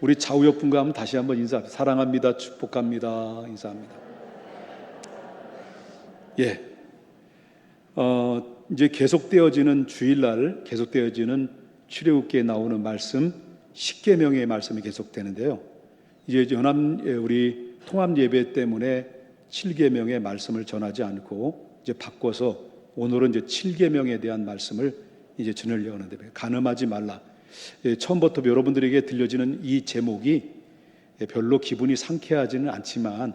우리 좌우역 분과 한번 다시 한번 인사합니다. 사랑합니다. 축복합니다. 인사합니다. 예. 이제 계속되어지는 주일날 계속되어지는 출애굽기에 나오는 말씀, 십계명의 말씀이 계속되는데요. 이제 우리 통합 예배 때문에 7계명의 말씀을 전하지 않고 이제 바꿔서 오늘은 이제 7계명에 대한 말씀을 이제 전하려고 하는데, 간음하지 말라. 처음부터 여러분들에게 들려지는 이 제목이 별로 기분이 상쾌하지는 않지만,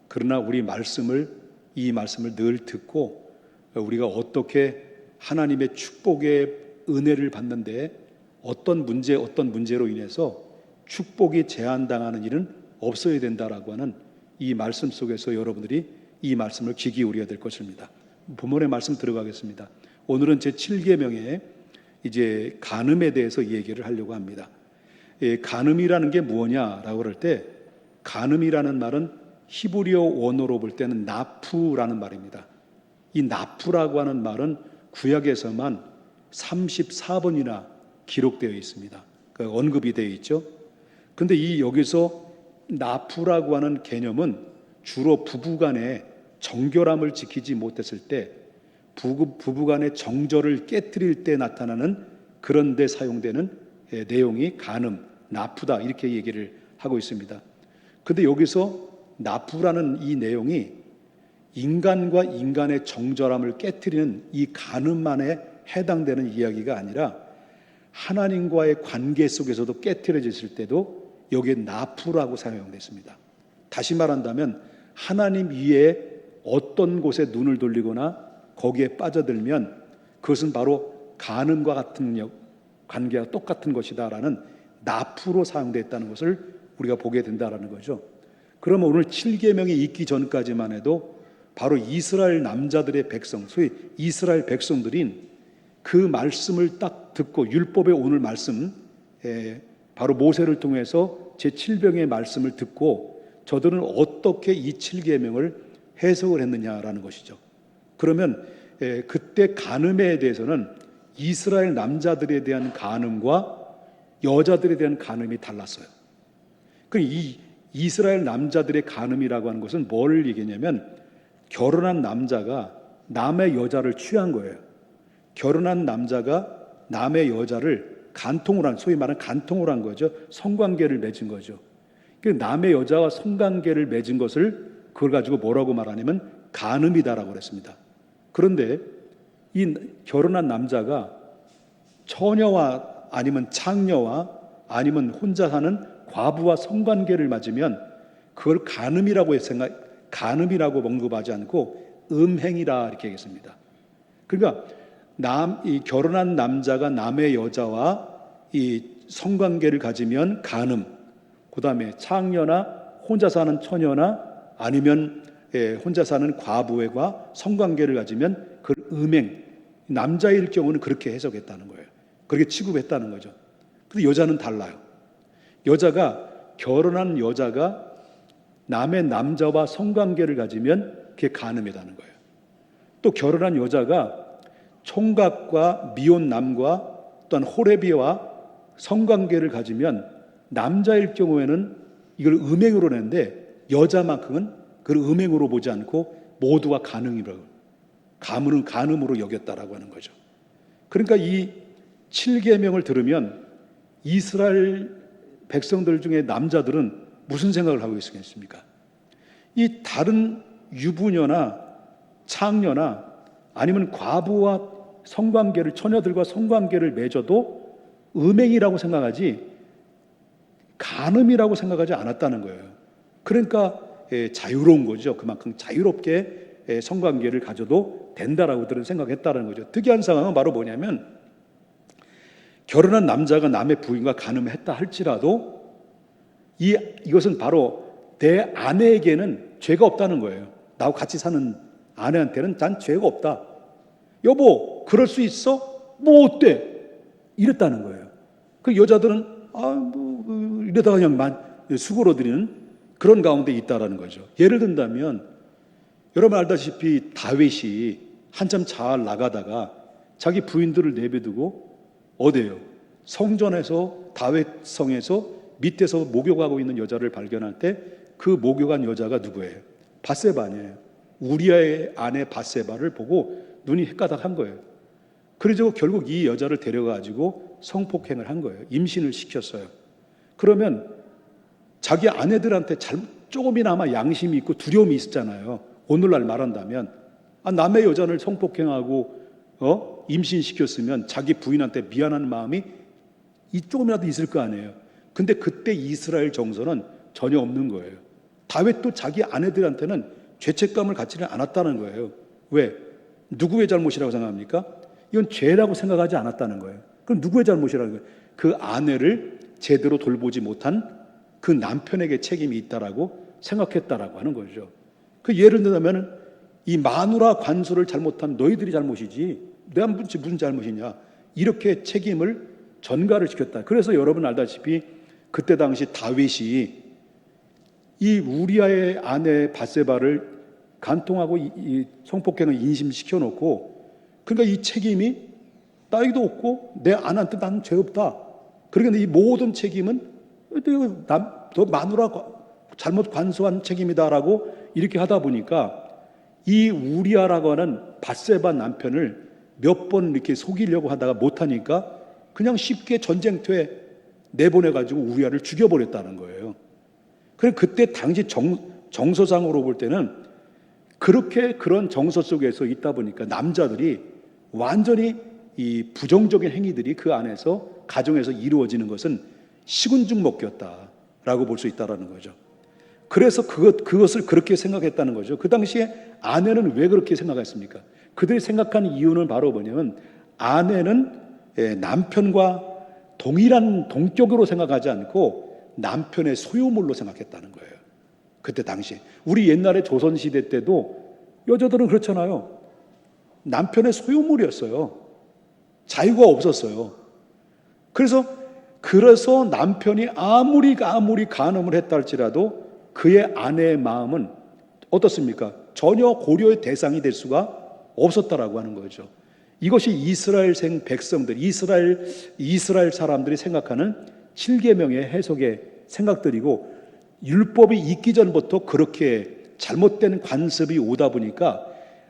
그러나 우리 이 말씀을 늘 듣고 우리가 어떻게 하나님의 축복의 은혜를 받는데 어떤 문제로 인해서 축복이 제한당하는 일은 없어야 된다라고 하는 이 말씀 속에서 여러분들이 이 말씀을 귀 기울여야 될 것입니다. 본문의 말씀 들어가겠습니다. 오늘은 제 7계명에 이제 간음에 대해서 얘기를 하려고 합니다. 간음이라는 게 뭐냐라고 그럴 때, 간음이라는 말은 히브리어 원어로 볼 때는 나프라는 말입니다. 이 나프라고 하는 말은 구약에서만 34번이나 기록되어 있습니다. 그러니까 언급이 되어 있죠. 근데 여기서 나프라고 하는 개념은 주로 부부간에 정결함을 지키지 못했을 때, 부부간의 정절을 깨뜨릴 때 나타나는 그런 데 사용되는 내용이 간음, 나프다, 이렇게 얘기를 하고 있습니다. 근데 여기서 나프라는 이 내용이 인간과 인간의 정절함을 깨뜨리는 이 간음만에 해당되는 이야기가 아니라 하나님과의 관계 속에서도 깨뜨려졌을 때도 여기에 나프라고 사용됐습니다. 다시 말한다면 하나님 위에 어떤 곳에 눈을 돌리거나 거기에 빠져들면 그것은 바로 간음과 같은 관계와 똑같은 것이다라는 나프로 사용됐다는 것을 우리가 보게 된다라는 거죠. 그러면 오늘 7계명이 있기 전까지만 해도 바로 이스라엘 남자들의 백성, 소위 이스라엘 백성들인 그 말씀을 딱 듣고, 율법의 오늘 말씀, 바로 모세를 통해서 제7병의 말씀을 듣고 저들은 어떻게 이 7계명을 해석을 했느냐라는 것이죠. 그러면 그때 간음에 대해서는 이스라엘 남자들에 대한 간음과 여자들에 대한 간음이 달랐어요. 이 이스라엘 남자들의 간음이라고 하는 것은 뭘 얘기냐면, 결혼한 남자가 남의 여자를 취한 거예요. 결혼한 남자가 남의 여자를 소위 말하는 간통을 한 거죠. 성관계를 맺은 거죠. 남의 여자와 성관계를 맺은 것을 그걸 가지고 뭐라고 말하냐면 간음이다라고 그랬습니다. 그런데 이 결혼한 남자가 처녀와 아니면 창녀와 아니면 혼자 사는 과부와 성관계를 맺으면 그걸 간음이라고 언급하지 않고 음행이라 이렇게 하겠습니다. 그러니까 이 결혼한 남자가 남의 여자와 이 성관계를 가지면 간음, 그 다음에 창녀나 혼자 사는 처녀나 아니면 혼자 사는 과부와 성관계를 가지면 그 음행, 남자일 경우는 그렇게 해석했다는 거예요. 그렇게 취급했다는 거죠. 근데 여자는 달라요. 결혼한 여자가 남의 남자와 성관계를 가지면 그게 간음이라는 거예요. 또 결혼한 여자가 총각과 미혼 남과 또한 호레비와 성관계를 가지면 남자일 경우에는 이걸 음행으로 내는데, 여자만큼은 그걸 음행으로 보지 않고 모두가 간음으로 여겼다라고 하는 거죠. 그러니까 이 7계명을 들으면 이스라엘 백성들 중에 남자들은 무슨 생각을 하고 있겠습니까? 이 다른 유부녀나 창녀나 아니면 과부와 처녀들과 성관계를 맺어도 음행이라고 생각하지 간음이라고 생각하지 않았다는 거예요. 그러니까 자유로운 거죠. 그만큼 자유롭게 성관계를 가져도 된다라고 들은 생각했다는 거죠. 특이한 상황은 바로 뭐냐면, 결혼한 남자가 남의 부인과 간음했다 할지라도 이것은 바로 내 아내에게는 죄가 없다는 거예요. 나하고 같이 사는 아내한테는 난 죄가 없다. 여보, 그럴 수 있어? 뭐 어때? 이랬다는 거예요. 그 여자들은 이러다가 그냥 수고로드리는 그런 가운데 있다라는 거죠. 예를 든다면, 여러분 알다시피 다윗이 한참 잘 나가다가 자기 부인들을 내버두고 어디에요? 성전에서, 다윗성에서 밑에서 목욕하고 있는 여자를 발견할 때 그 목욕한 여자가 누구예요? 밧세바 아니에요. 우리아의 아내 밧세바를 보고 눈이 헷가닥한 거예요. 그래서 결국 이 여자를 데려가지고 성폭행을 한 거예요. 임신을 시켰어요. 그러면 자기 아내들한테 조금이나마 양심이 있고 두려움이 있었잖아요. 오늘날 말한다면 남의 여자를 성폭행하고 임신시켰으면 자기 부인한테 미안한 마음이 조금이라도 있을 거 아니에요. 근데 그때 이스라엘 정서는 전혀 없는 거예요. 다윗도 자기 아내들한테는 죄책감을 갖지는 않았다는 거예요. 왜? 누구의 잘못이라고 생각합니까? 이건 죄라고 생각하지 않았다는 거예요. 그럼 누구의 잘못이라는 거예요? 그 아내를 제대로 돌보지 못한 그 남편에게 책임이 있다라고 생각했다라고 하는 거죠. 그 예를 들면 이 마누라 관수를 잘못한 너희들이 잘못이지 내가 무슨 잘못이냐 이렇게 책임을 전가를 시켰다. 그래서 여러분 알다시피 그때 당시 다윗이 이 우리아의 아내 밧세바를 간통하고 이 성폭행을 인심시켜 놓고 그러니까 이 책임이 따위도 없고 내 아내한테 나는 죄 없다. 그러니까 이 모든 책임은 더 마누라 잘못 관수한 책임이다라고 이렇게 하다 보니까 이 우리아라고 하는 밧세바 남편을 몇 번 이렇게 속이려고 하다가 못하니까 그냥 쉽게 전쟁터에 내보내가지고 우리아를 죽여버렸다는 거예요. 그래서 그때 당시 정서상으로 볼 때는 그렇게 그런 정서 속에서 있다 보니까 남자들이 완전히 이 부정적인 행위들이 그 안에서 가정에서 이루어지는 것은 식은죽 먹기였다라고 볼 수 있다라는 거죠. 그래서 그것을 그렇게 생각했다는 거죠. 그 당시에 아내는 왜 그렇게 생각했습니까? 그들이 생각한 이유는 바로 뭐냐면 아내는 남편과 동일한 동격으로 생각하지 않고 남편의 소유물로 생각했다는 거예요. 그때 당시에. 우리 옛날에 조선시대 때도 여자들은 그렇잖아요. 남편의 소유물이었어요. 자유가 없었어요. 그래서 남편이 아무리 간음을 했다 할지라도 그의 아내의 마음은 어떻습니까? 전혀 고려의 대상이 될 수가 없었다라고 하는 거죠. 이것이 이스라엘생 백성들, 이스라엘 사람들이 생각하는 7계명의 해석의 생각들이고 율법이 있기 전부터 그렇게 잘못된 관습이 오다 보니까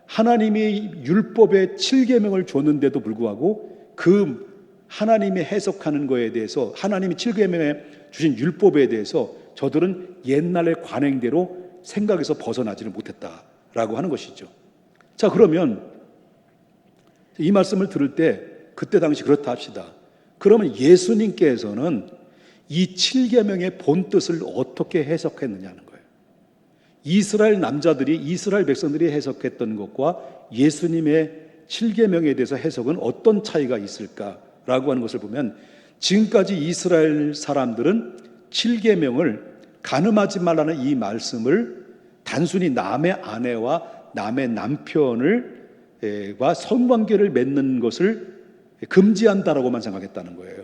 하나님이 율법의 7계명을 줬는데도 불구하고 그 하나님이 해석하는 거에 대해서 하나님이 7계명에 주신 율법에 대해서 저들은 옛날의 관행대로 생각에서 벗어나지를 못했다라고 하는 것이죠. 자, 그러면 이 말씀을 들을 때 그때 당시 그렇다 합시다. 그러면 예수님께서는 이 7계명의 본뜻을 어떻게 해석했느냐는 거예요. 이스라엘 남자들이 이스라엘 백성들이 해석했던 것과 예수님의 7계명에 대해서 해석은 어떤 차이가 있을까라고 하는 것을 보면 지금까지 이스라엘 사람들은 7계명을 간음하지 말라는 이 말씀을 단순히 남의 아내와 남의 남편을 과 성관계를 맺는 것을 금지한다라고만 생각했다는 거예요.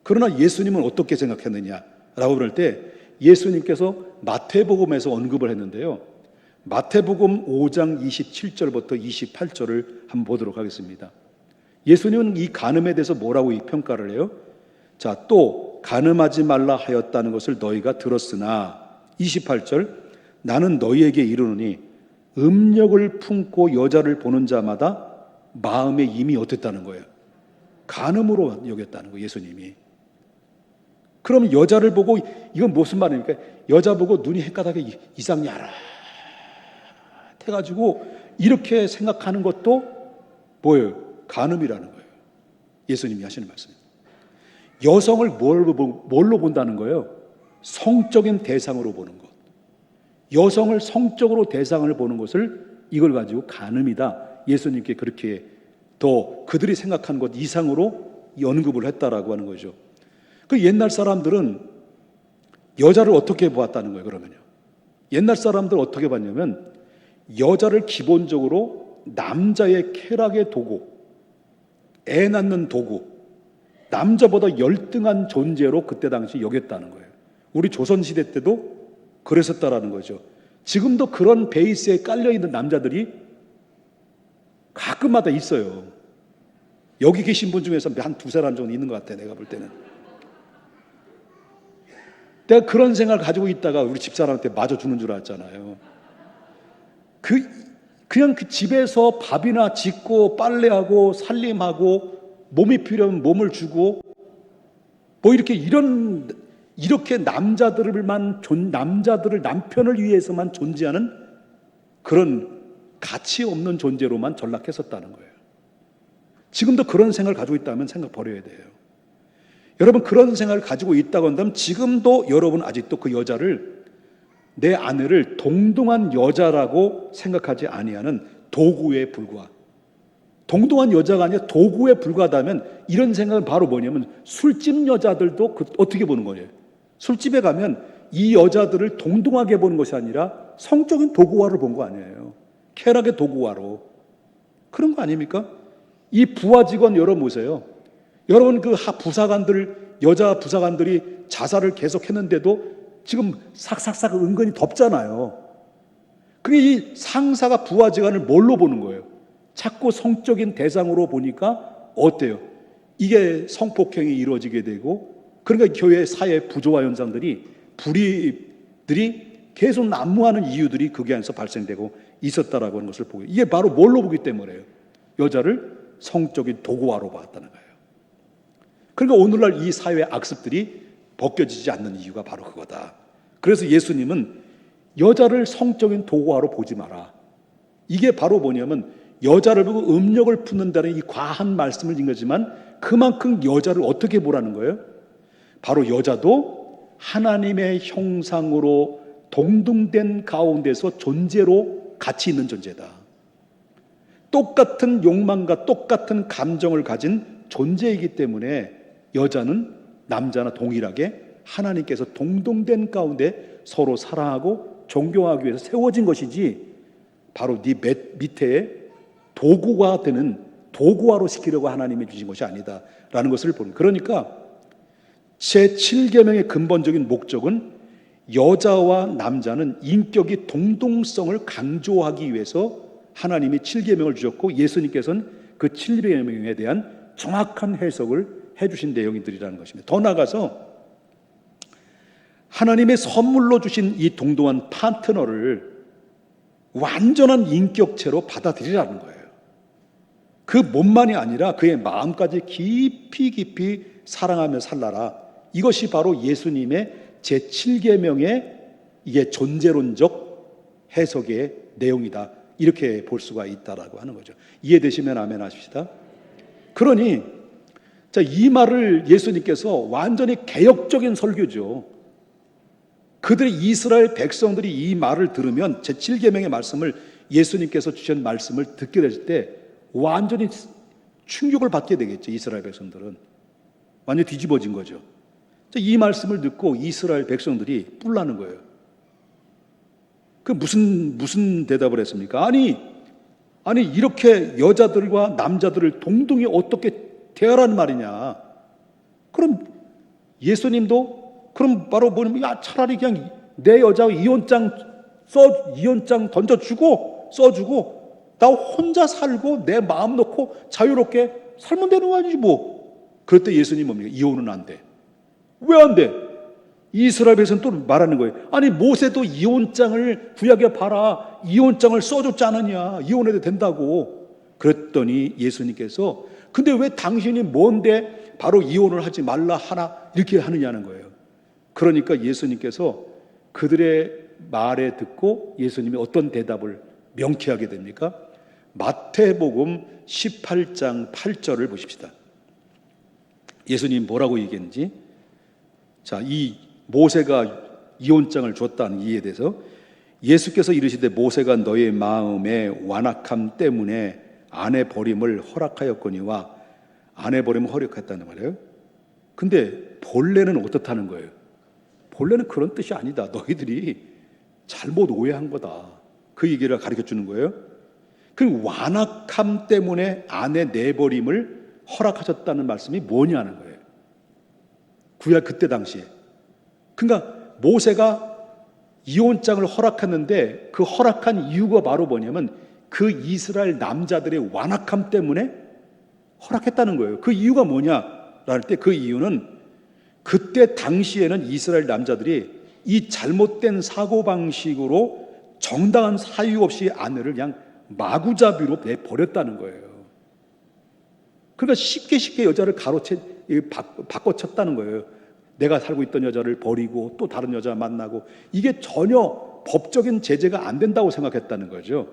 그러나 예수님은 어떻게 생각했느냐라고 그럴 때 예수님께서 마태복음에서 언급을 했는데요. 마태복음 5장 27절부터 28절을 한번 보도록 하겠습니다. 예수님은 이 간음에 대해서 뭐라고 이 평가를 해요? 자, 또 간음하지 말라 하였다는 것을 너희가 들었으나 28절 나는 너희에게 이르노니 음력을 품고 여자를 보는 자마다 마음에 이미 어땠다는 거예요? 간음으로 여겼다는 거예요, 예수님이. 그럼 여자를 보고 이건 무슨 말입니까? 여자 보고 눈이 헷가닥에 이상야라 해가지고 이렇게 생각하는 것도 뭐예요? 간음이라는 거예요. 예수님이 하시는 말씀입니다. 여성을 뭘로 본다는 거예요? 성적인 대상으로 보는 것. 여성을 성적으로 대상을 보는 것을 이걸 가지고 간음이다. 예수님께 그렇게 더 그들이 생각한 것 이상으로 언급을 했다라고 하는 거죠. 그 옛날 사람들은 여자를 어떻게 보았다는 거예요, 그러면요. 옛날 사람들 어떻게 봤냐면 여자를 기본적으로 남자의 쾌락의 도구, 애 낳는 도구, 남자보다 열등한 존재로 그때 당시 여겼다는 거예요. 우리 조선시대 때도 그랬었다라는 거죠. 지금도 그런 베이스에 깔려있는 남자들이 가끔마다 있어요. 여기 계신 분 중에서 한 두세 사람 정도 있는 것 같아요, 내가 볼 때는. 내가 그런 생각을 가지고 있다가 우리 집사람한테 맞아 주는 줄 알았잖아요. 그냥 그 집에서 밥이나 짓고 빨래하고 살림하고 몸이 필요하면 몸을 주고 뭐 이렇게 남자들을 남편을 위해서만 존재하는 그런 가치 없는 존재로만 전락했었다는 거예요. 지금도 그런 생각을 가지고 있다면 생각 버려야 돼요. 여러분, 그런 생각을 가지고 있다고 한다면 지금도 여러분 아직도 그 여자를, 내 아내를 동등한 여자라고 생각하지 아니하는 도구에 불과, 동등한 여자가 아니라 도구에 불과하다면 이런 생각은 바로 뭐냐면 술집 여자들도 어떻게 보는 거예요? 술집에 가면 이 여자들을 동등하게 보는 것이 아니라 성적인 도구화를 본 거 아니에요. 쾌락의 도구화로. 그런 거 아닙니까? 이 부하 직원 여러분 보세요. 여러분 그 여자 부사관들이 자살을 계속했는데도 지금 삭삭삭 은근히 덥잖아요. 그게 이 상사가 부하 직원을 뭘로 보는 거예요? 자꾸 성적인 대상으로 보니까 어때요? 이게 성폭행이 이루어지게 되고, 그러니까 교회 사회 부조화 현상들이, 불이들이 계속 난무하는 이유들이 그게 안에서 발생되고 있었다라고 하는 것을 보고, 이게 바로 뭘로 보기 때문에요? 여자를 성적인 도구화로 봤다는 거예요. 그러니까 오늘날 이 사회의 악습들이 벗겨지지 않는 이유가 바로 그거다. 그래서 예수님은 여자를 성적인 도구화로 보지 마라. 이게 바로 뭐냐면 여자를 보고 음욕을 품는다는 이 과한 말씀을 인 거지만 그만큼 여자를 어떻게 보라는 거예요? 바로 여자도 하나님의 형상으로 동등된 가운데서 존재로 가치 있는 존재다. 똑같은 욕망과 똑같은 감정을 가진 존재이기 때문에 여자는 남자나 동일하게 하나님께서 동등된 가운데 서로 사랑하고 존경하기 위해서 세워진 것이지, 바로 네 밑에 도구가 되는, 도구화로 시키려고 하나님이 주신 것이 아니다라는 것을 보는. 그러니까 제7계명의 근본적인 목적은 여자와 남자는 인격이 동등성을 강조하기 위해서 하나님이 7계명을 주셨고, 예수님께서는 그 7계명에 대한 정확한 해석을 해주신 내용들이라는 것입니다. 더 나아가서 하나님의 선물로 주신 이 동등한 파트너를 완전한 인격체로 받아들이라는 거예요. 그 몸만이 아니라 그의 마음까지 깊이 사랑하며 살라라. 이것이 바로 예수님의 제7계명의 이게 존재론적 해석의 내용이다. 이렇게 볼 수가 있다라고 하는 거죠. 이해되시면 아멘 하십시다. 그러니 이 말을 예수님께서 완전히 개혁적인 설교죠. 그들의 이스라엘 백성들이 이 말을 들으면 제7계명의 말씀을, 예수님께서 주신 말씀을 듣게 될 때 완전히 충격을 받게 되겠죠. 이스라엘 백성들은 완전히 뒤집어진 거죠. 이 말씀을 듣고 이스라엘 백성들이 뿔나는 거예요. 그 무슨 대답을 했습니까? 아니 이렇게 여자들과 남자들을 동등히 어떻게 대하라는 말이냐? 그럼 예수님도 그럼 바로 뭐냐면 차라리 그냥 내 여자 이혼장 던져주고 써주고 나 혼자 살고 내 마음 놓고 자유롭게 살면 되는 거 아니지 뭐. 그럴 때 예수님 뭡니까? 이혼은 안 돼. 왜 안 돼? 이스라엘에서는 또 말하는 거예요. 아니 모세도 이혼장을 구약에 봐라. 이혼장을 써줬지 않느냐. 이혼해도 된다고. 그랬더니 예수님께서 근데 왜 당신이 뭔데 바로 이혼을 하지 말라 하나 이렇게 하느냐는 거예요. 그러니까 예수님께서 그들의 말에 듣고 예수님이 어떤 대답을 명쾌하게 됩니까? 마태복음 18장 8절을 보십시다. 예수님 뭐라고 얘기했는지. 자, 이 모세가 이혼장을 줬다는 이에 대해서 예수께서 이르시되 모세가 너의 마음의 완악함 때문에 아내 버림을 허락하였거니와 아내 버림을 허락했다는 말이에요. 근데 본래는 어떻다는 거예요? 본래는 그런 뜻이 아니다. 너희들이 잘못 오해한 거다. 그 얘기를 가르쳐 주는 거예요. 그 완악함 때문에 아내 내버림을 허락하셨다는 말씀이 뭐냐는 거예요. 구약 그때 당시에. 그러니까 모세가 이혼장을 허락했는데 그 허락한 이유가 바로 뭐냐면 그 이스라엘 남자들의 완악함 때문에 허락했다는 거예요. 그 이유가 뭐냐라는 때 그 이유는 그때 당시에는 이스라엘 남자들이 이 잘못된 사고방식으로 정당한 사유 없이 아내를 그냥 마구잡이로 내버렸다는 거예요. 그러니까 쉽게 여자를 바꿔쳤다는 거예요. 내가 살고 있던 여자를 버리고 또 다른 여자 만나고, 이게 전혀 법적인 제재가 안 된다고 생각했다는 거죠.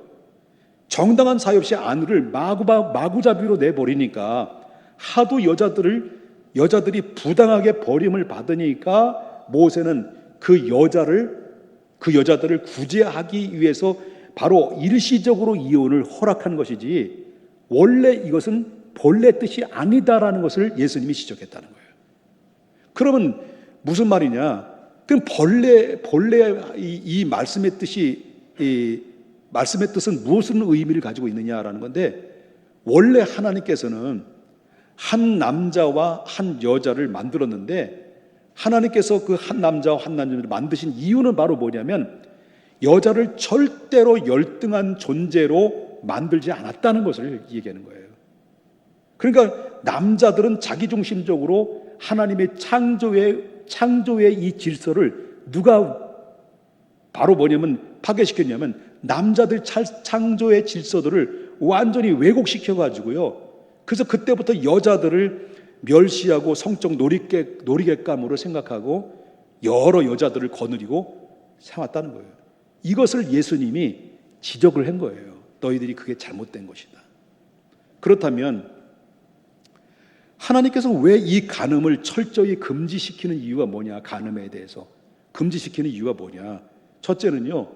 정당한 사유 없이 아내를 마구잡이로 내버리니까 하도 여자들이 부당하게 버림을 받으니까 모세는 그 여자들을 구제하기 위해서 바로 일시적으로 이혼을 허락한 것이지, 원래 이것은 본래 뜻이 아니다라는 것을 예수님이 지적했다는 거예요. 그러면 무슨 말이냐? 그럼 본래 이 말씀의 뜻은 무슨 의미를 가지고 있느냐라는 건데, 원래 하나님께서는 한 남자와 한 여자를 만들었는데, 하나님께서 그 한 남자와 한 남자를 만드신 이유는 바로 뭐냐면, 여자를 절대로 열등한 존재로 만들지 않았다는 것을 얘기하는 거예요. 그러니까 남자들은 자기중심적으로 하나님의 창조의 이 질서를 누가 바로 파괴시켰냐면, 남자들 창조의 질서들을 완전히 왜곡시켜가지고요. 그래서 그때부터 여자들을 멸시하고 성적 놀이객감으로 생각하고 여러 여자들을 거느리고 살았다는 거예요. 이것을 예수님이 지적을 한 거예요. 너희들이 그게 잘못된 것이다. 그렇다면 하나님께서 왜 이 간음을 철저히 금지시키는 이유가 뭐냐? 간음에 대해서 금지시키는 이유가 뭐냐? 첫째는요,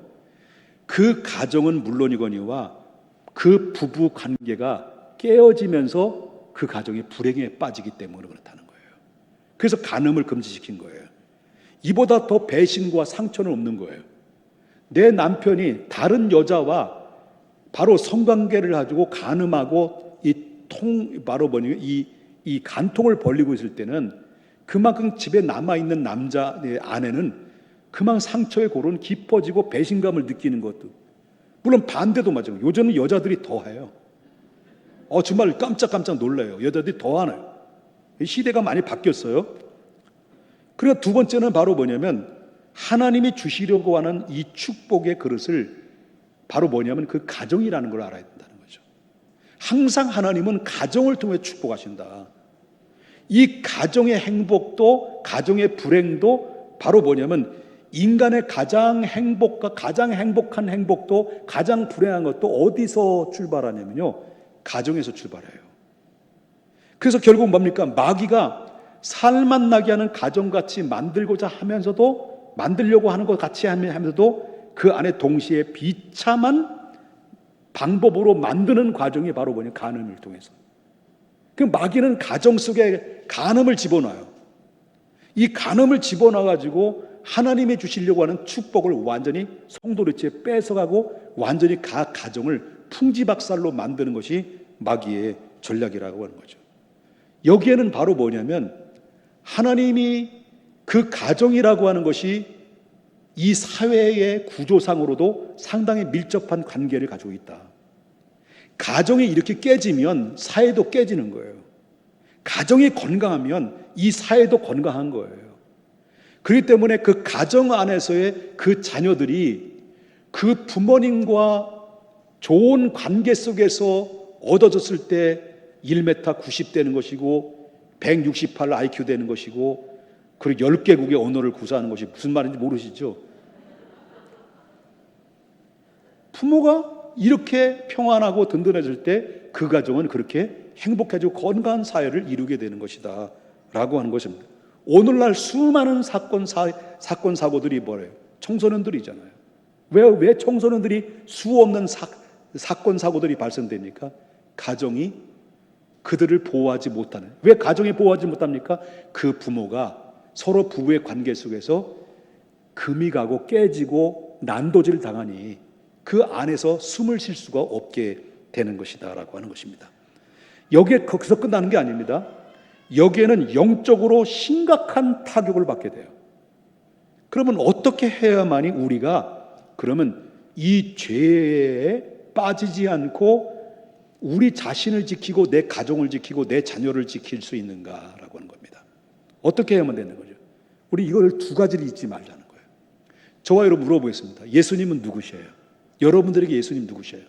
그 가정은 물론이거니와 그 부부 관계가 깨어지면서 그 가정이 불행에 빠지기 때문에 그렇다는 거예요. 그래서 간음을 금지시킨 거예요. 이보다 더 배신과 상처는 없는 거예요. 내 남편이 다른 여자와 바로 성관계를 가지고 간음하고 이 간통을 벌리고 있을 때는 그만큼 집에 남아있는 내 아내는 그만 상처의 골은 깊어지고 배신감을 느끼는 것도, 물론 반대도 맞아요. 요즘은 여자들이 더해요. 정말 깜짝깜짝 놀라요. 여자들이 더하네요. 시대가 많이 바뀌었어요. 그리고 두 번째는 바로 뭐냐면, 하나님이 주시려고 하는 이 축복의 그릇을 바로 그 가정이라는 걸 알아야 된다는 거죠. 항상 하나님은 가정을 통해 축복하신다. 이 가정의 행복도 가정의 불행도 바로 인간의 가장 행복한 행복도 가장 불행한 것도 어디서 출발하냐면요, 가정에서 출발해요. 그래서 결국 마귀가 살맛나게 하는 가정같이 만들려고 하는 것 같이 하면서도 그 안에 동시에 비참한 방법으로 만드는 과정이 바로 간음을 통해서. 그 마귀는 가정 속에 간음을 집어넣어요. 이 간음을 집어넣어가지고 하나님이 주시려고 하는 축복을 완전히 성도리치에 뺏어가고 완전히 가정을 풍지박살로 만드는 것이 마귀의 전략이라고 하는 거죠. 여기에는 바로 하나님이 그 가정이라고 하는 것이 이 사회의 구조상으로도 상당히 밀접한 관계를 가지고 있다. 가정이 이렇게 깨지면 사회도 깨지는 거예요. 가정이 건강하면 이 사회도 건강한 거예요. 그렇기 때문에 그 가정 안에서의 그 자녀들이 그 부모님과 좋은 관계 속에서 얻어졌을 때 1m 90 되는 것이고 168 IQ 되는 것이고, 그리고 10개국의 언어를 구사하는 것이 무슨 말인지 모르시죠? 부모가 이렇게 평안하고 든든해질 때 그 가정은 그렇게 행복해지고 건강한 사회를 이루게 되는 것이다 라고 하는 것입니다. 오늘날 수많은 사건 사고들이 뭐래요? 청소년들이잖아요. 왜 청소년들이 수 없는 사건 사고들이 발생됩니까? 가정이 그들을 보호하지 못하는. 왜 가정이 보호하지 못합니까? 그 부모가 서로 부부의 관계 속에서 금이 가고 깨지고 난도질 당하니 그 안에서 숨을 쉴 수가 없게 되는 것이다 라고 하는 것입니다. 여기에 거기서 끝나는 게 아닙니다. 여기에는 영적으로 심각한 타격을 받게 돼요. 그러면 어떻게 해야만이 우리가 그러면 이 죄에 빠지지 않고 우리 자신을 지키고 내 가정을 지키고 내 자녀를 지킬 수 있는가라고 하는 겁니다. 어떻게 해야만 되는 거죠? 우리 이걸 두 가지를 잊지 말자는 거예요. 저와 여러분 물어보겠습니다. 예수님은 누구셔요? 여러분들에게 예수님 누구셔요?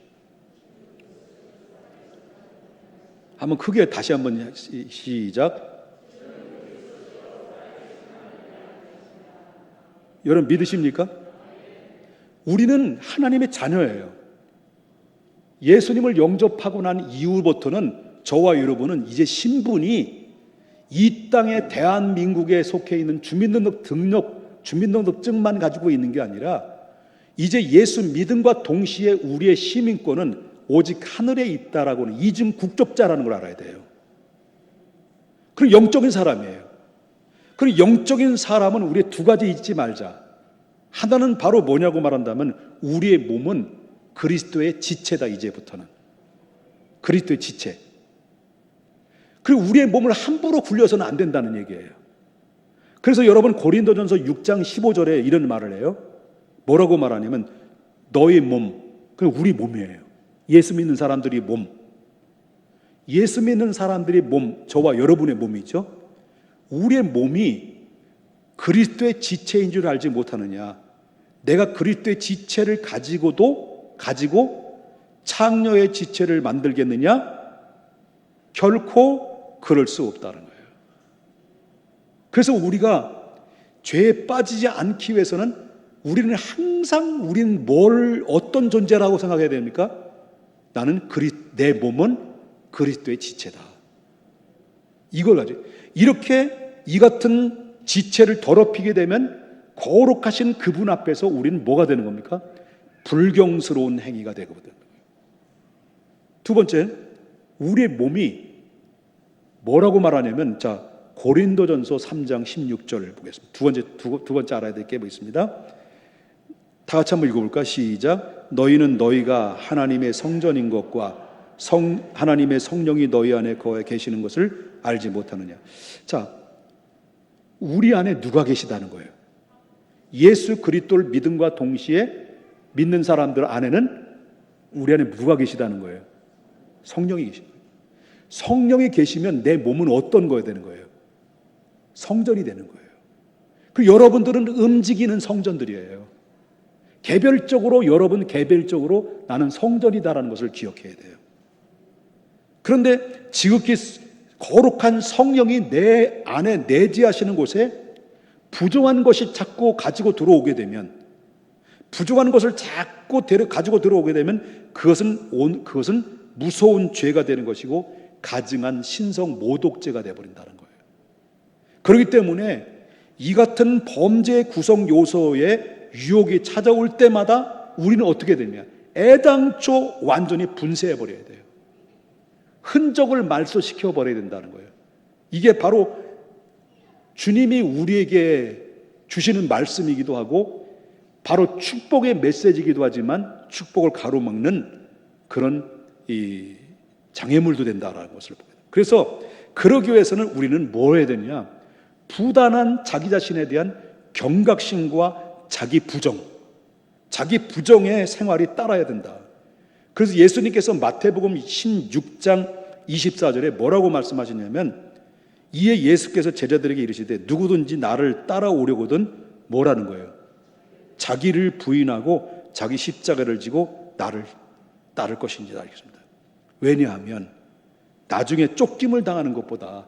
한번 크게 다시 한번 시작. 여러분 믿으십니까? 우리는 하나님의 자녀예요. 예수님을 영접하고 난 이후부터는 저와 여러분은 이제 신분이 이 땅의 대한민국에 속해 있는 주민등록증만 가지고 있는 게 아니라 이제 예수 믿음과 동시에 우리의 시민권은 오직 하늘에 있다라고는 이중 국적자라는 걸 알아야 돼요. 그리고 영적인 사람이에요. 그리고 영적인 사람은 우리의 두 가지 잊지 말자. 하나는 바로 뭐냐고 말한다면 우리의 몸은 그리스도의 지체다. 이제부터는 그리스도의 지체. 그리고 우리의 몸을 함부로 굴려서는 안 된다는 얘기예요. 그래서 여러분 고린도전서 6장 15절에 이런 말을 해요. 뭐라고 말하냐면 너의 몸, 그리고 우리 몸이에요. 예수 믿는 사람들이 몸. 예수 믿는 사람들이 몸, 저와 여러분의 몸이죠. 우리의 몸이 그리스도의 지체인 줄 알지 못하느냐. 내가 그리스도의 지체를 가지고 창녀의 지체를 만들겠느냐? 결코 그럴 수 없다는 거예요. 그래서 우리가 죄에 빠지지 않기 위해서는 우리는 항상 어떤 존재라고 생각해야 됩니까? 나는 내 몸은 그리스도의 지체다. 이걸 가지고 이렇게 이 같은 지체를 더럽히게 되면 거룩하신 그분 앞에서 우리는 뭐가 되는 겁니까? 불경스러운 행위가 되거든요. 두 번째, 우리의 몸이 뭐라고 말하냐면 고린도전서 3장 16절을 보겠습니다. 두 번째 알아야 될 게 뭐 있습니다. 다 같이 한번 읽어볼까? 시작. 너희는 너희가 하나님의 성전인 것과 하나님의 성령이 너희 안에 거해 계시는 것을 알지 못하느냐. 우리 안에 누가 계시다는 거예요? 예수 그리스도를 믿음과 동시에 믿는 사람들 안에는 우리 안에 누가 계시다는 거예요? 성령이 계십니다. 성령이 계시면 내 몸은 어떤 거야 되는 거예요? 성전이 되는 거예요. 그리고 여러분들은 움직이는 성전들이에요. 여러분 개별적으로 나는 성전이다라는 것을 기억해야 돼요. 그런데 지극히 거룩한 성령이 내 안에 내재하시는 곳에 부정한 것이 자꾸 가지고 들어오게 되면, 부정한 것을 자꾸 가지고 들어오게 되면 그것은 무서운 죄가 되는 것이고 가증한 신성 모독죄가 되어버린다는 거예요. 그렇기 때문에 이 같은 범죄의 구성 요소에 유혹이 찾아올 때마다 우리는 어떻게 되냐? 애당초 완전히 분쇄해버려야 돼요. 흔적을 말소시켜버려야 된다는 거예요. 이게 바로 주님이 우리에게 주시는 말씀이기도 하고 바로 축복의 메시지이기도 하지만 축복을 가로막는 그런 이 장애물도 된다라는 것을 보게 돼요. 그래서 그러기 위해서는 우리는 뭘 해야 되냐? 부단한 자기 자신에 대한 경각심과 자기 부정의 생활이 따라야 된다. 그래서 예수님께서 마태복음 16장 24절에 뭐라고 말씀하시냐면, 이에 예수께서 제자들에게 이르시되 누구든지 나를 따라오려거든 뭐라는 거예요? 자기를 부인하고 자기 십자가를 지고 나를 따를 것인지 알겠습니다. 왜냐하면 나중에 쫓김을 당하는 것보다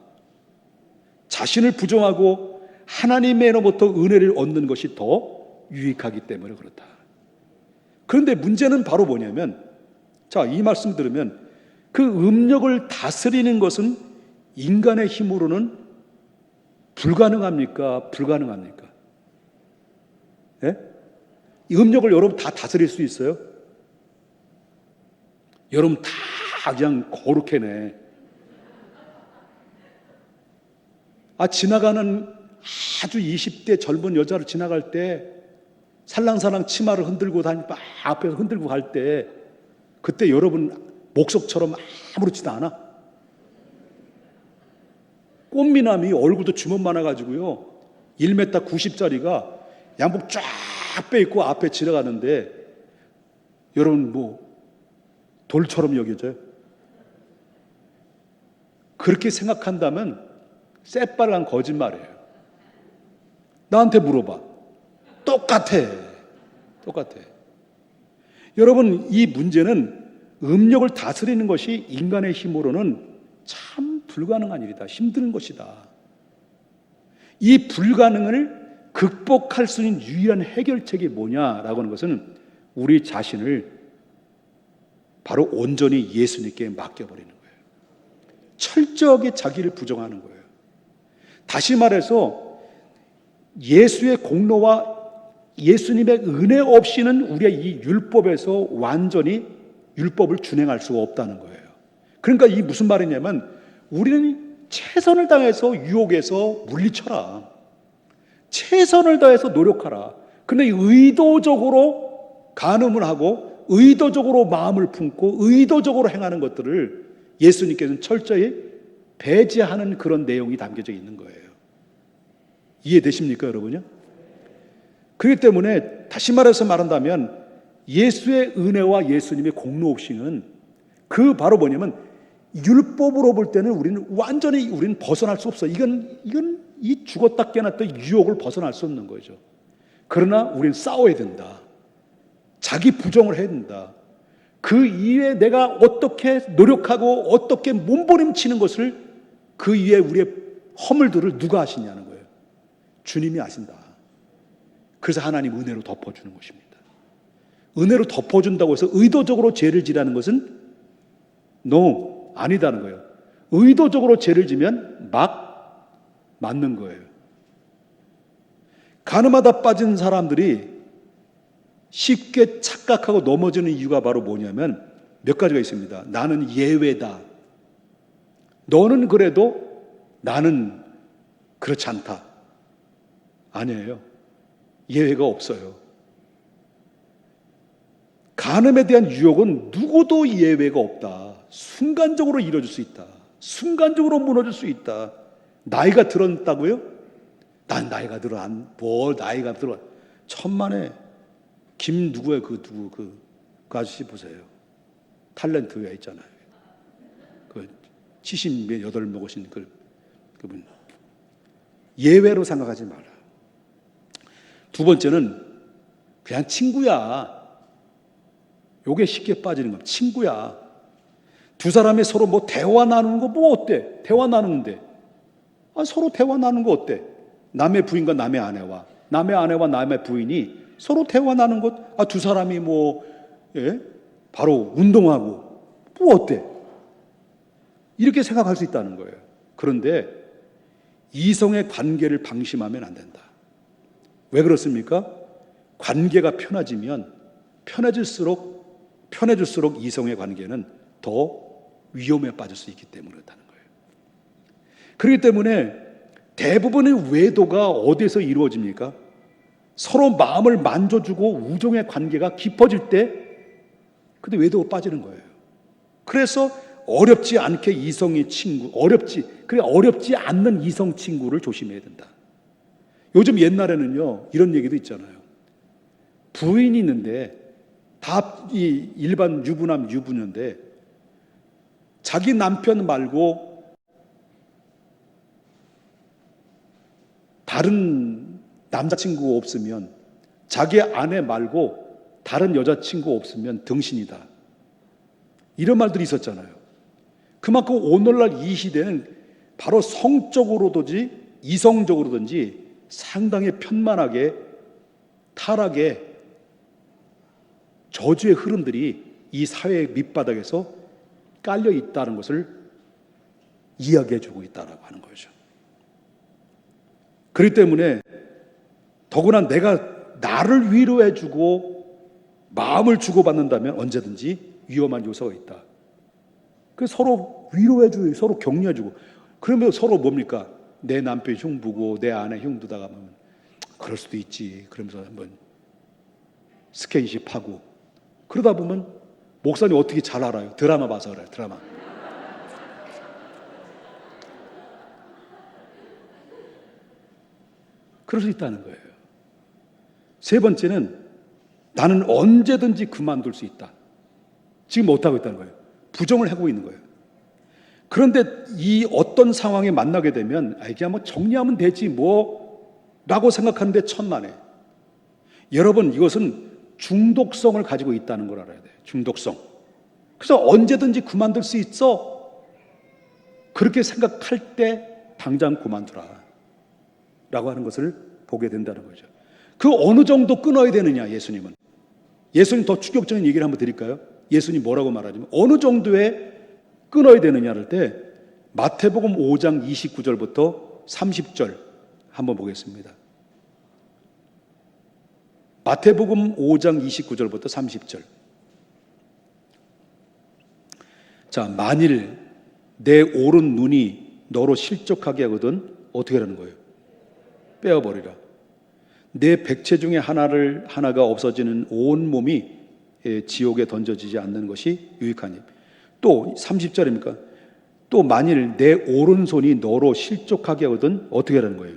자신을 부정하고 하나님으로부터 은혜를 얻는 것이 더 유익하기 때문에 그렇다. 그런데 문제는 바로 뭐냐면, 이 말씀 들으면 그 음력을 다스리는 것은 인간의 힘으로는 불가능합니까? 불가능합니까? 예? 이 음력을 여러분 다 다스릴 수 있어요? 여러분 다 그냥 거룩해내. 지나가는 아주 20대 젊은 여자를 지나갈 때 살랑살랑 치마를 흔들고 앞에서 흔들고 갈 때 그때 여러분 목석처럼 아무렇지도 않아? 꽃미남이 얼굴도 주먹 많아가지고요 1m 90짜리가 양복 쫙 빼입고 앞에 지나가는데 여러분 돌처럼 여겨져요? 그렇게 생각한다면 새빨간 거짓말이에요. 나한테 물어봐. 똑같아. 똑같아. 여러분, 이 문제는 음력을 다스리는 것이 인간의 힘으로는 참 불가능한 일이다. 힘든 것이다. 이 불가능을 극복할 수 있는 유일한 해결책이 뭐냐라고 하는 것은 우리 자신을 바로 온전히 예수님께 맡겨버리는 거예요. 철저하게 자기를 부정하는 거예요. 다시 말해서 예수의 공로와 예수님의 은혜 없이는 우리가 이 율법에서 완전히 율법을 준행할 수가 없다는 거예요. 그러니까 이 무슨 말이냐면 우리는 최선을 다해서 유혹에서 물리쳐라. 최선을 다해서 노력하라. 근데 의도적으로 간음을 하고 의도적으로 마음을 품고 의도적으로 행하는 것들을 예수님께서는 철저히 배제하는 그런 내용이 담겨져 있는 거예요. 이해되십니까, 여러분요? 그렇기 때문에 다시 말해서 말한다면 예수의 은혜와 예수님의 공로 없이는 그 바로 뭐냐면 율법으로 볼 때는 우리는 벗어날 수 없어. 이건 이 죽었다 깨어났던 유혹을 벗어날 수 없는 거죠. 그러나 우리는 싸워야 된다. 자기 부정을 해야 된다. 그 이외에 내가 어떻게 노력하고 어떻게 몸부림치는 것을 그 이외에 우리의 허물들을 누가 아시냐는 거예요. 주님이 아신다. 그래서 하나님 은혜로 덮어주는 것입니다. 은혜로 덮어준다고 해서 의도적으로 죄를 지라는 것은 no, 아니다는 거예요. 의도적으로 죄를 지면 막 맞는 거예요. 간음하다 빠진 사람들이 쉽게 착각하고 넘어지는 이유가 바로 뭐냐면 몇 가지가 있습니다. 나는 예외다. 너는 그래도 나는 그렇지 않다. 아니에요. 예외가 없어요. 간음에 대한 유혹은 누구도 예외가 없다. 순간적으로 이루어질 수 있다. 순간적으로 무너질 수 있다. 나이가 들었다고요? 난 나이가 들어. 뭘 나이가 들어. 천만에 김 누구야 그 아저씨 보세요. 탤런트가 있잖아요. 그 78 먹으신 그분. 예외로 생각하지 마라. 두 번째는 그냥 친구야. 요게 쉽게 빠지는 겁니다. 친구야. 두 사람이 서로 뭐 대화 나누는 거 뭐 어때? 대화 나누는데. 서로 대화 나누는 거 어때? 남의 부인과 남의 아내와 남의 아내와 남의 부인이 서로 대화 나누는 것, 두 사람이 바로 운동하고 뭐 어때? 이렇게 생각할 수 있다는 거예요. 그런데 이성의 관계를 방심하면 안 된다. 왜 그렇습니까? 관계가 편해지면 편해질수록 이성의 관계는 더 위험에 빠질 수 있기 때문에 그렇다는 거예요. 그렇기 때문에 대부분의 외도가 어디에서 이루어집니까? 서로 마음을 만져주고 우정의 관계가 깊어질 때 근데 외도가 빠지는 거예요. 그래서 어렵지 않게 이성의 친구, 어렵지 않는 이성 친구를 조심해야 된다. 요즘 옛날에는요 이런 얘기도 있잖아요. 부인이 있는데 다 이 일반 유부남 유부녀인데 자기 남편 말고 다른 남자친구가 없으면, 자기 아내 말고 다른 여자친구 없으면 등신이다. 이런 말들이 있었잖아요. 그만큼 오늘날 이 시대는 바로 성적으로든지 이성적으로든지 상당히 편만하게 타락의 저주의 흐름들이 이 사회의 밑바닥에서 깔려 있다는 것을 이야기해 주고 있다라고 하는 거죠. 그렇기 때문에 더구나 내가 나를 위로해 주고 마음을 주고받는다면 언제든지 위험한 요소가 있다. 그래서 서로 위로해 주고 서로 격려해 주고, 그러면 서로 뭡니까? 내 남편 흉보고 내 아내 흉두다가 보면 그럴 수도 있지. 그러면서 한번 스킨십 하고, 그러다 보면 목사님 어떻게 잘 알아요? 드라마 봐서 알아요. 드라마. 그럴 수 있다는 거예요. 세 번째는 나는 언제든지 그만둘 수 있다. 지금 못하고 있다는 거예요. 부정을 하고 있는 거예요. 그런데 이 어떤 상황에 만나게 되면 이게 한번 정리하면 되지 뭐 라고 생각하는데 천만에. 여러분, 이것은 중독성을 가지고 있다는 걸 알아야 돼요. 중독성. 그래서 언제든지 그만둘 수 있어. 그렇게 생각할 때 당장 그만두라 라고 하는 것을 보게 된다는 거죠. 그 어느 정도 끊어야 되느냐, 예수님은. 예수님 더 충격적인 얘기를 한번 드릴까요? 예수님 뭐라고 말하냐면 어느 정도에 끊어야 되느냐를 할 때 마태복음 5장 29절부터 30절 한번 보겠습니다. 마태복음 5장 29절부터 30절. 자, 만일 내 오른 눈이 너로 실족하게 하거든 어떻게 하라는 거예요? 빼어버리라. 내 백체 중에 하나가 없어지는 온 몸이 지옥에 던져지지 않는 것이 유익하니. 또 30절입니까? 또 만일 내 오른손이 너로 실족하게 하거든 어떻게 하라는 거예요?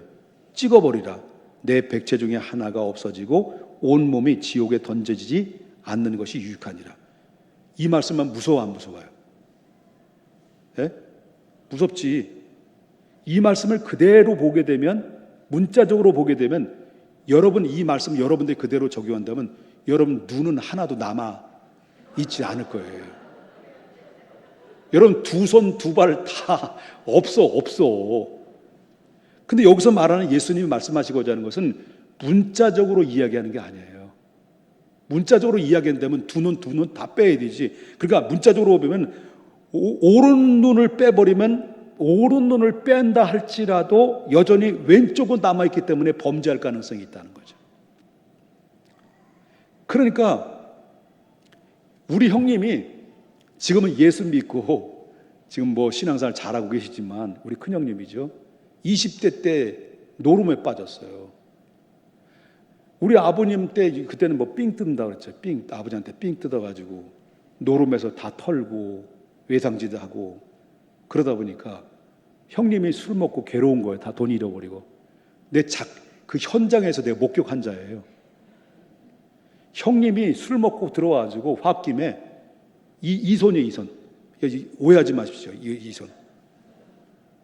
찍어버리라. 내 백체 중에 하나가 없어지고 온 몸이 지옥에 던져지지 않는 것이 유익하니라. 이 말씀만 무서워 안 무서워요? 예? 무섭지. 이 말씀을 그대로 보게 되면, 문자적으로 보게 되면, 여러분 이 말씀 여러분들이 그대로 적용한다면 여러분 눈은 하나도 남아 있지 않을 거예요. 여러분 두 손 두 발 다 없어. 근데 여기서 말하는 예수님이 말씀하시고자 하는 것은 문자적으로 이야기하는 게 아니에요. 문자적으로 이야기한다면 두 눈 다 빼야 되지. 그러니까 문자적으로 보면 오른 눈을 빼버리면, 오른 눈을 뺀다 할지라도 여전히 왼쪽은 남아있기 때문에 범죄할 가능성이 있다는 거죠. 그러니까 우리 형님이 지금은 예수 믿고 지금 뭐 신앙생활 잘하고 계시지만 우리 큰형님이죠. 20대 때 노름에 빠졌어요. 우리 아버님 때 그때는 뭐 삥 뜬다 그랬죠. 아버지한테 삥 뜯어가지고 노름에서 다 털고 외상지도 하고 그러다 보니까 형님이 술 먹고 괴로운 거예요. 다 돈 잃어버리고. 그 현장에서 내가 목격한 자예요. 형님이 술 먹고 들어와가지고 홧김에 이손이에요, 이손. 오해하지 마십시오. 이손.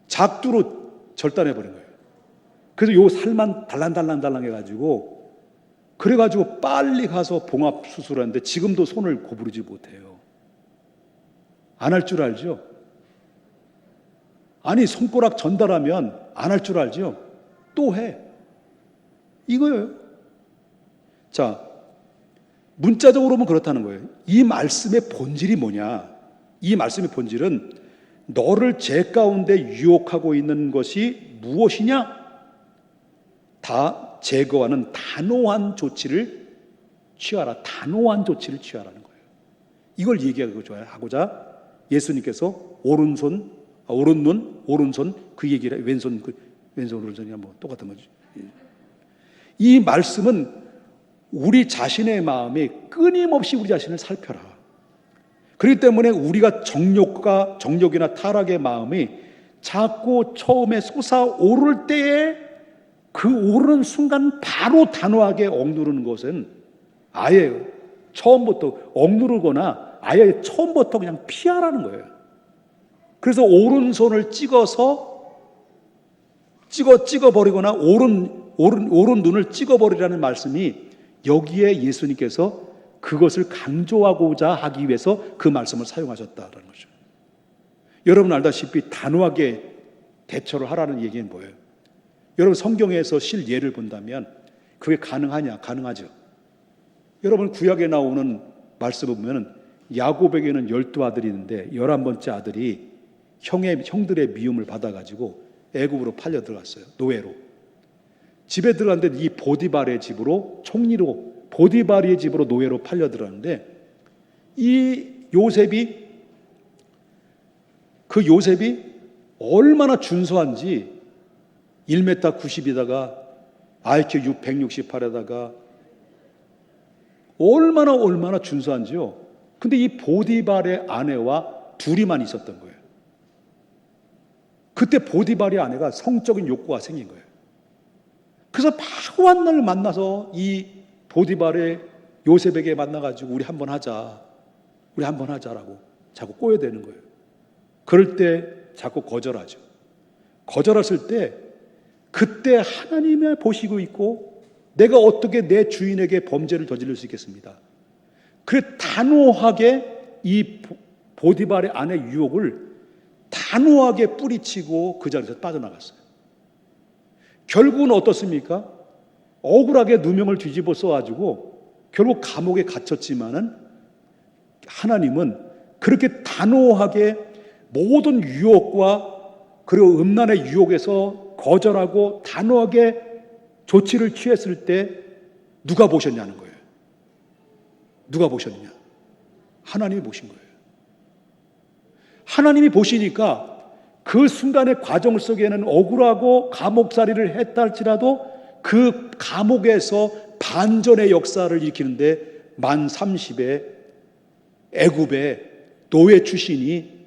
작두로 절단해버린 거예요. 그래서 요 살만 달랑달랑 해가지고, 그래가지고 빨리 가서 봉합 수술하는데 지금도 손을 고부르지 못해요. 안 할 줄 알죠? 아니, 손가락 전달하면 안 할 줄 알죠? 또 해. 이거예요. 자, 문자적으로 보면 그렇다는 거예요. 이 말씀의 본질이 뭐냐? 이 말씀의 본질은 너를 죄 가운데 유혹하고 있는 것이 무엇이냐? 다 제거하는 단호한 조치를 취하라. 단호한 조치를 취하라는 거예요. 이걸 얘기하고자 예수님께서 오른 눈, 오른손 그 얘기를 왼손, 오른손이 뭐 똑같은 거죠. 이 말씀은 우리 자신의 마음에 끊임없이 우리 자신을 살펴라. 그렇기 때문에 우리가 정욕이나 타락의 마음이 자꾸 처음에 솟아오를 때에 그 오르는 순간 바로 단호하게 억누르는 것은 아예 처음부터 억누르거나 아예 처음부터 그냥 피하라는 거예요. 그래서 오른손을 찍어버리거나 오른 눈을 찍어버리라는 말씀이 여기에 예수님께서 그것을 강조하고자 하기 위해서 그 말씀을 사용하셨다는 거죠. 여러분 알다시피 단호하게 대처를 하라는 얘기는 뭐예요? 여러분 성경에서 실예를 본다면 그게 가능하냐? 가능하죠. 여러분 구약에 나오는 말씀을 보면 야곱에게는 12아들이 있는데 11번째 아들이 형들의 미움을 받아가지고 애굽으로 팔려 들어갔어요. 노예로. 집에 들어갔는데 이 보디발의 집으로 총리로 보디발의 집으로 노예로 팔려 들어갔는데 이 요셉이 얼마나 준수한지 1m 90이다가 IQ 168에다가 얼마나 준수한지요. 근데 이 보디발의 아내와 둘이만 있었던 거예요. 그때 보디발의 아내가 성적인 욕구가 생긴 거예요. 그래서 바로 한 날 만나서 이 보디발의 요셉에게 만나가지고 우리 한번 하자라고 자꾸 꼬여대는 거예요. 그럴 때 자꾸 거절하죠. 거절했을 때 그때 하나님이 보시고 있고 내가 어떻게 내 주인에게 범죄를 저지를 수 있겠습니다. 그래 단호하게 이 보디발의 아내 유혹을 단호하게 뿌리치고 그 자리에서 빠져나갔어요. 결국은 어떻습니까? 억울하게 누명을 뒤집어 써가지고 결국 감옥에 갇혔지만은 하나님은 그렇게 단호하게 모든 유혹과 그리고 음란의 유혹에서 거절하고 단호하게 조치를 취했을 때 누가 보셨냐는 거예요. 누가 보셨냐? 하나님이 보신 거예요. 하나님이 보시니까 그 순간의 과정 속에는 억울하고 감옥살이를 했다 할지라도 그 감옥에서 반전의 역사를 일으키는데 만 30에 애굽의 노예 출신이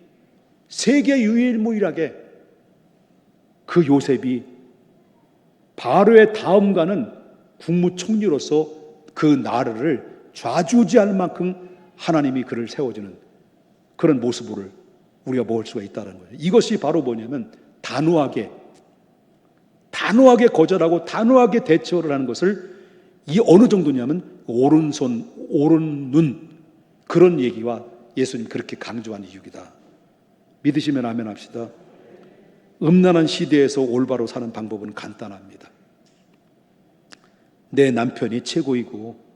세계 유일무이하게 그 요셉이 바로의 다음가는 국무총리로서 그 나라를 좌지우지할 만큼 하나님이 그를 세워주는 그런 모습을 우리가 볼 수가 있다는 거예요. 이것이 바로 뭐냐면 단호하게 거절하고 단호하게 대처를 하는 것을 이 어느 정도냐면 오른손 오른 눈 그런 얘기와 예수님 그렇게 강조한 이유이다. 믿으시면 아멘 합시다. 음란한 시대에서 올바로 사는 방법은 간단합니다. 내 남편이 최고이고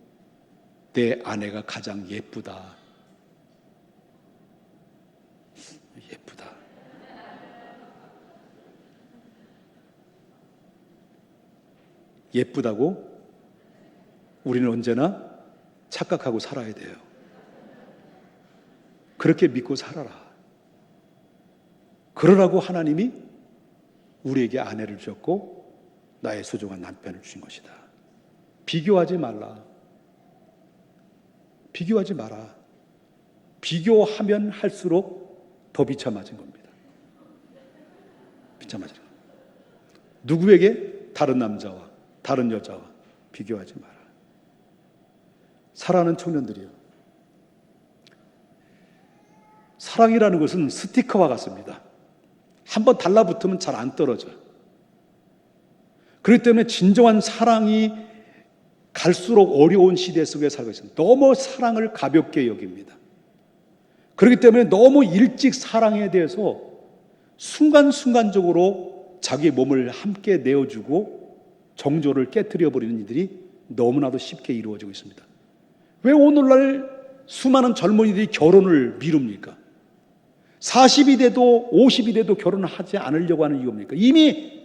내 아내가 가장 예쁘다. 예쁘다. 예쁘다고 우리는 언제나 착각하고 살아야 돼요. 그렇게 믿고 살아라. 그러라고 하나님이 우리에게 아내를 주셨고 나의 소중한 남편을 주신 것이다. 비교하지 말라. 비교하지 마라. 비교하면 할수록 더 비참해진 겁니다. 비참해진 겁니다. 누구에게? 다른 남자와 다른 여자와 비교하지 마라. 사랑하는 청년들이요. 사랑이라는 것은 스티커와 같습니다. 한번 달라붙으면 잘 안 떨어져요. 그렇기 때문에 진정한 사랑이 갈수록 어려운 시대 속에 살고 있습니다. 너무 사랑을 가볍게 여깁니다. 그렇기 때문에 너무 일찍 사랑에 대해서 순간순간적으로 자기 몸을 함께 내어주고 정조를 깨트려 버리는 일들이 너무나도 쉽게 이루어지고 있습니다. 왜 오늘날 수많은 젊은이들이 결혼을 미룹니까? 40이 돼도 50이 돼도 결혼을 하지 않으려고 하는 이유입니까? 이미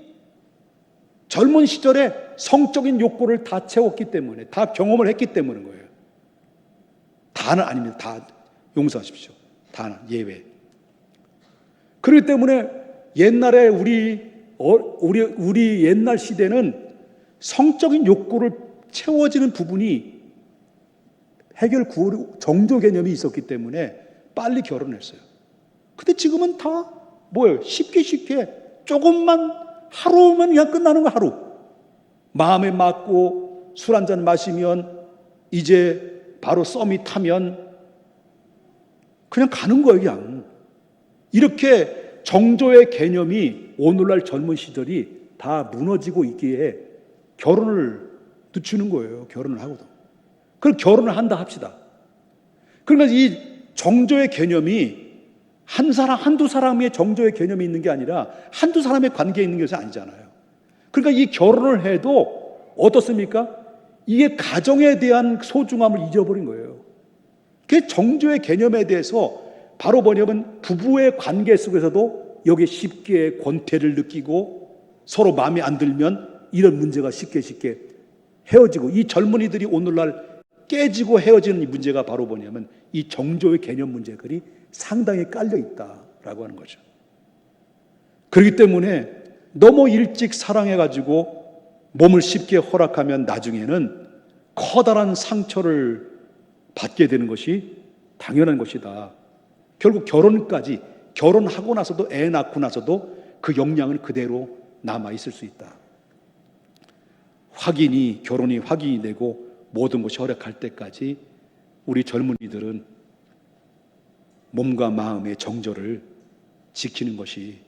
젊은 시절에 성적인 욕구를 다 채웠기 때문에, 다 경험을 했기 때문인 거예요. 다는 아닙니다. 다 용서하십시오. 다는 예외. 그렇기 때문에 옛날에 우리 옛날 시대는 성적인 욕구를 채워지는 부분이 정조 개념이 있었기 때문에 빨리 결혼했어요. 근데 지금은 다 뭐예요? 쉽게 조금만 하루면 그냥 끝나는 거 하루. 마음에 맞고 술 한잔 마시면 이제 바로 썸이 타면 그냥 가는 거예요, 그냥. 이렇게 정조의 개념이 오늘날 젊은 시절이 다 무너지고 있기에 결혼을 늦추는 거예요. 결혼을 하고도. 그럼 결혼을 한다 합시다. 그러니까 이 정조의 개념이 한두 사람의 정조의 개념이 있는 게 아니라 한두 사람의 관계에 있는 것이 아니잖아요. 그러니까 이 결혼을 해도 어떻습니까? 이게 가정에 대한 소중함을 잊어버린 거예요. 그 정조의 개념에 대해서 바로 뭐냐면 부부의 관계 속에서도 여기에 쉽게 권태를 느끼고 서로 마음에 안 들면 이런 문제가 쉽게 헤어지고 이 젊은이들이 오늘날 깨지고 헤어지는 이 문제가 바로 뭐냐면 이 정조의 개념 문제들이 상당히 깔려 있다라고 하는 거죠. 그렇기 때문에 너무 일찍 사랑해가지고 몸을 쉽게 허락하면 나중에는 커다란 상처를 받게 되는 것이 당연한 것이다. 결국 결혼하고 나서도 애 낳고 나서도 그 영향은 그대로 남아있을 수 있다. 결혼이 확인이 되고 모든 것이 허락할 때까지 우리 젊은이들은 몸과 마음의 정절을 지키는 것이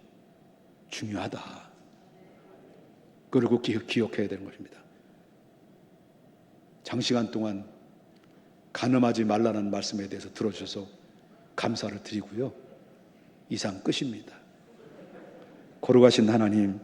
중요하다. 그리고 기억해야 되는 것입니다. 장시간 동안 간음하지 말라는 말씀에 대해서 들어주셔서 감사를 드리고요. 이상 끝입니다. 거룩하신 하나님,